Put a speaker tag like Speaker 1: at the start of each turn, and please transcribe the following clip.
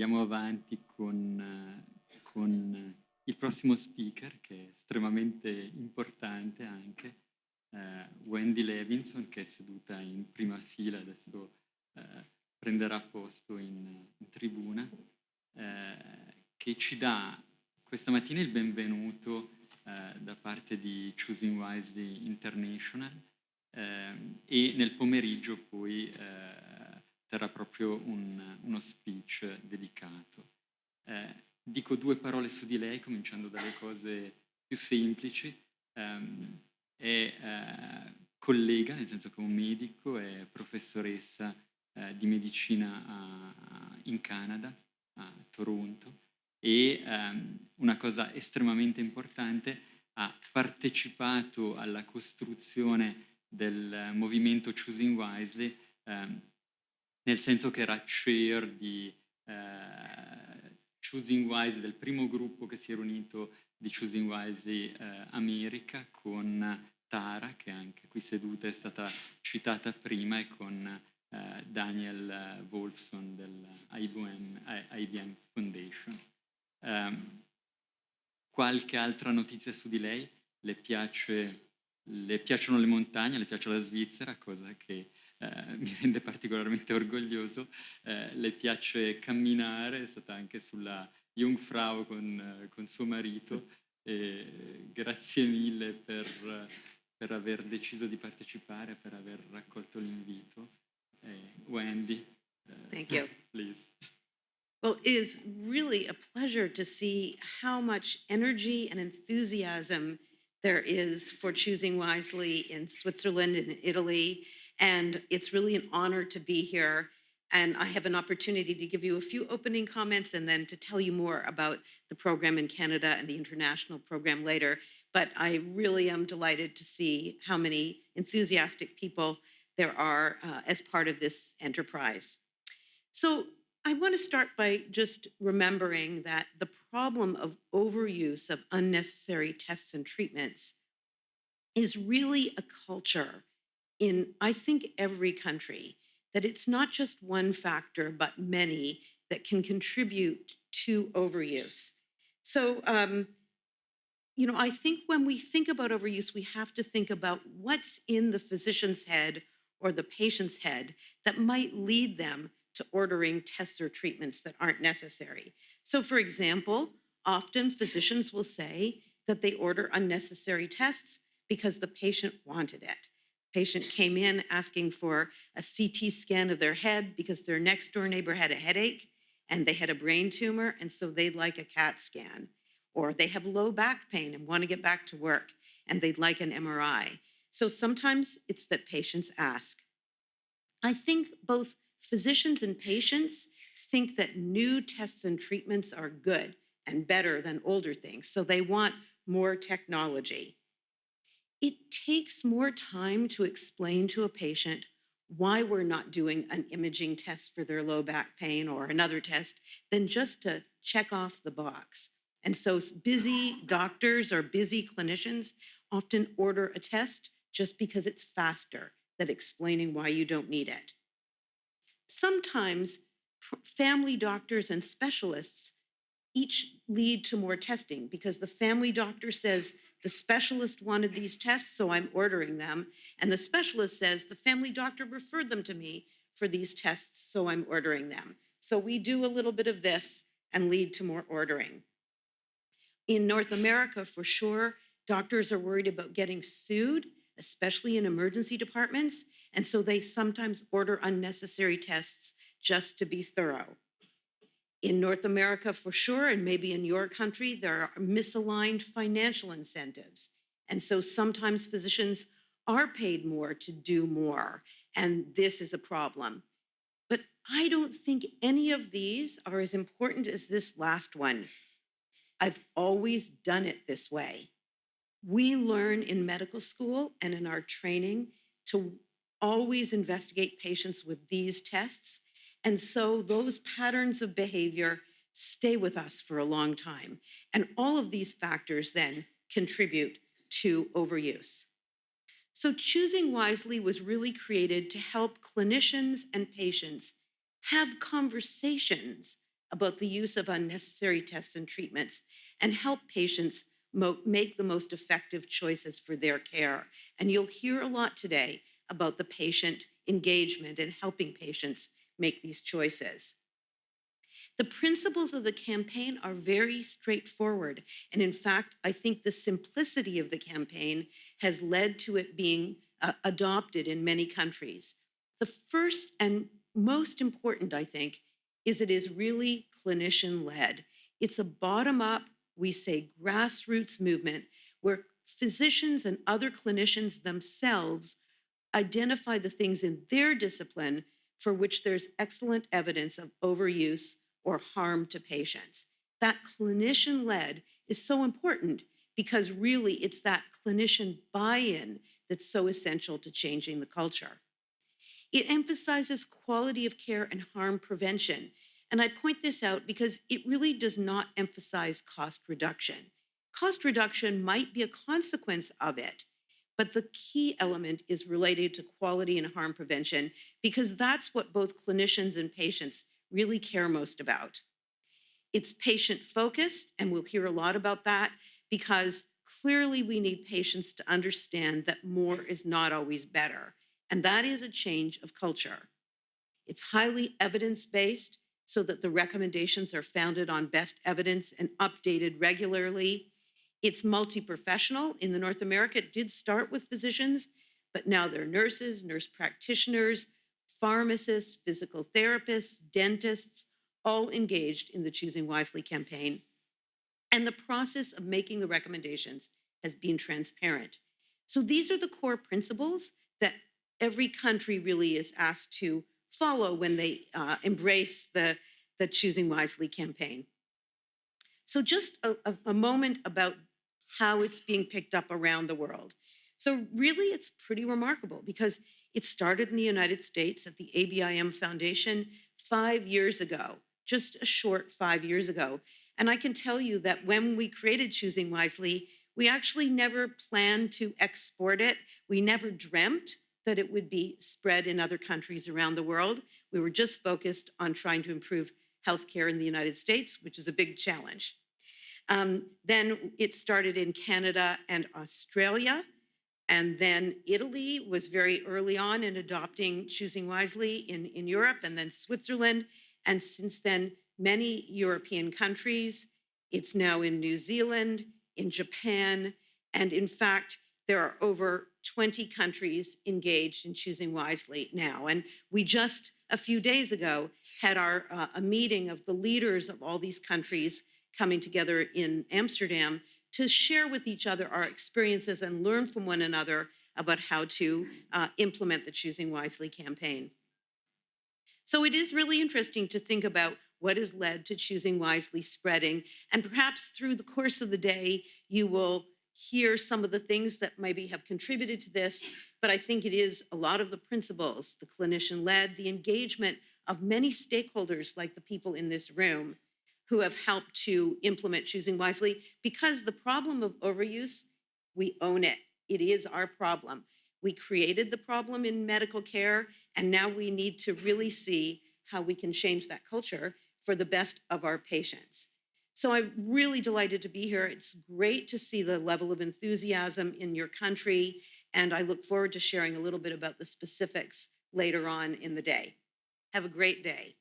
Speaker 1: andiamo avanti con il prossimo speaker, che è estremamente importante anche, Wendy Levinson, che è seduta in prima fila, adesso prenderà posto in tribuna, che ci dà questa mattina il benvenuto da parte di Choosing Wisely International, e nel pomeriggio poi terrà proprio uno speech dedicato. Dico due parole su di lei, cominciando dalle cose più semplici. È collega, nel senso che è un medico, è professoressa di medicina in Canada, a Toronto, e una cosa estremamente importante, ha partecipato alla costruzione del movimento Choosing Wisely, nel senso che era chair di Choosing Wisely, del primo gruppo che si è riunito di Choosing Wisely America, con Tara, che è anche qui seduta, è stata citata prima, e con Daniel Wolfson dell'IBM Foundation. Qualche altra notizia su di lei? Le piacciono le montagne, le piace la Svizzera, cosa che mi rende particolarmente orgoglioso. Le piace camminare, è stata anche sulla Jungfrau con suo marito. Grazie mille per aver deciso di partecipare, per aver raccolto l'invito. Wendy,
Speaker 2: thank you.
Speaker 1: Please.
Speaker 2: Well, it is really a pleasure to see how much energy and enthusiasm there is for Choosing Wisely in Switzerland and Italy. And it's really an honor to be here. And I have an opportunity to give you a few opening comments and then to tell you more about the program in Canada and the international program later. But I really am delighted to see how many enthusiastic people there are as part of this enterprise. So I want to start by just remembering that the problem of overuse of unnecessary tests and treatments is really a culture in, I think, every country, that it's not just one factor, but many that can contribute to overuse. So, I think when we think about overuse, we have to think about what's in the physician's head or the patient's head that might lead them to ordering tests or treatments that aren't necessary. So, for example, often physicians will say that they order unnecessary tests because the patient wanted it. Patient came in asking for a CT scan of their head because their next door neighbor had a headache and they had a brain tumor, and so they'd like a CAT scan. Or they have low back pain and want to get back to work and they'd like an MRI. So sometimes it's that patients ask. I think both physicians and patients think that new tests and treatments are good and better than older things, so they want more technology. It takes more time to explain to a patient why we're not doing an imaging test for their low back pain or another test than just to check off the box. And so busy doctors or busy clinicians often order a test just because it's faster than explaining why you don't need it. Sometimes family doctors and specialists each lead to more testing because the family doctor says the specialist wanted these tests, so I'm ordering them. And the specialist says the family doctor referred them to me for these tests, so I'm ordering them. So we do a little bit of this and lead to more ordering. In North America, for sure, doctors are worried about getting sued, especially in emergency departments. And so they sometimes order unnecessary tests just to be thorough. In North America, for sure, and maybe in your country, there are misaligned financial incentives. And so sometimes physicians are paid more to do more, and this is a problem. But I don't think any of these are as important as this last one. I've always done it this way. We learn in medical school and in our training to always investigate patients with these tests. And so those patterns of behavior stay with us for a long time. And all of these factors then contribute to overuse. So Choosing Wisely was really created to help clinicians and patients have conversations about the use of unnecessary tests and treatments and help patients make the most effective choices for their care. And you'll hear a lot today about the patient engagement and helping patients make these choices. The principles of the campaign are very straightforward. And in fact, I think the simplicity of the campaign has led to it being adopted in many countries. The first and most important, I think, is it is really clinician led. It's a bottom up, we say grassroots movement where physicians and other clinicians themselves identify the things in their discipline for which there's excellent evidence of overuse or harm to patients. That clinician led is so important because really it's that clinician buy in that's so essential to changing the culture. It emphasizes quality of care and harm prevention. And I point this out because it really does not emphasize cost reduction. Cost reduction might be a consequence of it, but the key element is related to quality and harm prevention because that's what both clinicians and patients really care most about. It's patient focused, and we'll hear a lot about that because clearly we need patients to understand that more is not always better. And that is a change of culture. It's highly evidence based so that the recommendations are founded on best evidence and updated regularly. It's multi professional. In the North America, it did start with physicians, but now they're nurses, nurse practitioners, pharmacists, physical therapists, dentists, all engaged in the Choosing Wisely campaign. And the process of making the recommendations has been transparent. So these are the core principles that every country really is asked to follow when they embrace the Choosing Wisely campaign. So just a moment about how it's being picked up around the world. So really it's pretty remarkable because it started in the United States at the ABIM Foundation 5 years ago, just a short 5 years ago. And I can tell you that when we created Choosing Wisely, we actually never planned to export it. We never dreamt that it would be spread in other countries around the world. We were just focused on trying to improve healthcare in the United States, which is a big challenge. Then it started in Canada and Australia. And then Italy was very early on in adopting Choosing Wisely in Europe, and then Switzerland. And since then, many European countries. It's now in New Zealand, in Japan, and in fact, there are over 20 countries engaged in Choosing Wisely now. And we just a few days ago had a meeting of the leaders of all these countries coming together in Amsterdam to share with each other our experiences and learn from one another about how to implement the Choosing Wisely campaign. So it is really interesting to think about what has led to Choosing Wisely spreading. And perhaps through the course of the day, you will hear some of the things that maybe have contributed to this. But I think it is a lot of the principles, the clinician-led, the engagement of many stakeholders like the people in this room who have helped to implement Choosing Wisely, because the problem of overuse, we own it. It is our problem. We created the problem in medical care, and now we need to really see how we can change that culture for the best of our patients. So I'm really delighted to be here. It's great to see the level of enthusiasm in your country, and I look forward to sharing a little bit about the specifics later on in the day. Have a great day.